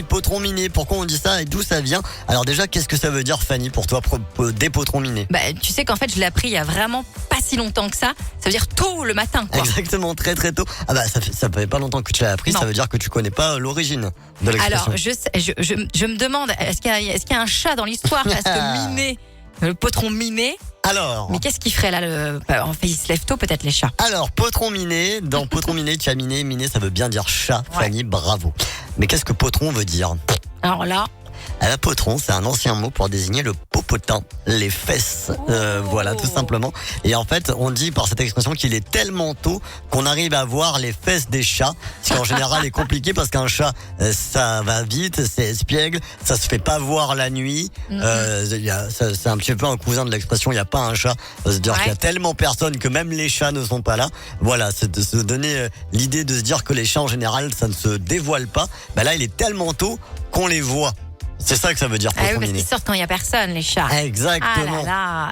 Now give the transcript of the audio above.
Potron miné, pourquoi on dit ça et d'où ça vient? Alors déjà, qu'est-ce que ça veut dire, Fanny, pour toi, des potrons minés? Tu sais qu'en fait, je l'ai appris il y a vraiment pas si longtemps que ça. Ça veut dire tôt le matin, quoi. Exactement, très très tôt. Ah bah ça fait pas longtemps que tu l'as appris, Non. ça veut dire que tu connais pas l'origine de l'expression. Alors, je me demande, est-ce qu'il y a un chat dans l'histoire? Parce que miné, le potron miné. Alors, Mais qu'est-ce qu'il ferait là en fait, il se lève tôt, peut-être les chats. potron miné, dans potron miné, tu as miné, ça veut bien dire chat, Ouais. Fanny, bravo. Mais qu'est-ce que potron veut dire? Alors là, Potron, c'est un ancien mot pour désigner le popotin, les fesses, voilà, tout simplement. Et en fait, on dit par cette expression qu'il est tellement tôt qu'on arrive à voir les fesses des chats, ce qui en général est compliqué parce qu'un chat, ça va vite, c'est espiègle, ça se fait pas voir la nuit. C'est un petit peu un cousin de l'expression, il n'y a pas un chat. C'est-à-dire Ouais. qu'il y a tellement personne que même les chats ne sont pas là. Voilà, c'est de se donner l'idée de se dire que les chats en général, ça ne se dévoile pas. Bah là, il est tellement tôt qu'on les voit. C'est ça que ça veut dire. ah oui, potron parce miné. qu'ils sortent quand il y a personne, les chats. Exactement. Ah là là.